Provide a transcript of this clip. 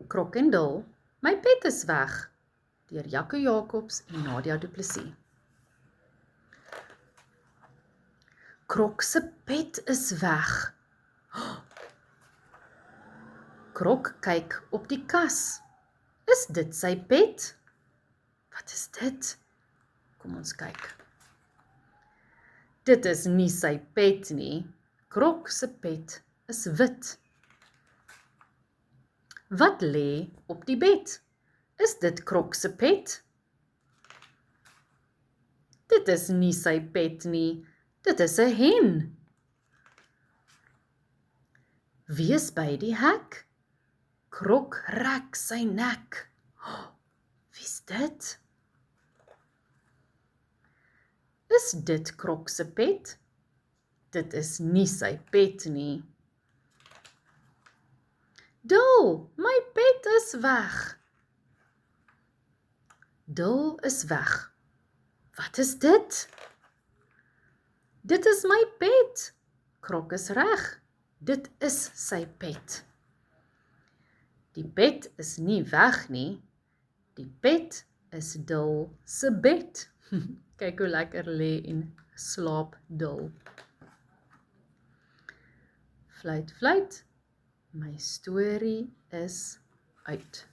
Krok en Dil, my pet is weg, deur Jaco Jacobs en Nadia Du Plessis. Krok se pet is weg. Krok kyk op die kas. Is dit sy pet? Wat is dit? Kom ons kyk. Dit is nie sy pet nie. Krok se pet is wit. Wat lê op die bed? Is dit Krok se pet? Dit is nie sy pet nie. Dit is 'n hen. Wie is by die hek? Krok rek sy nek. Wie's dit? Is dit Krok se pet? Dit is nie sy pet nie. Dil, my pet is weg. Dil is weg. Wat is dit? Dit is my pet. Krok is reg. Dit is sy pet. Die pet is nie weg nie. Die pet is Dil se bed. Kyk hoe lekker lê en slaap Dil. Fluit, fluit. My storie is uit.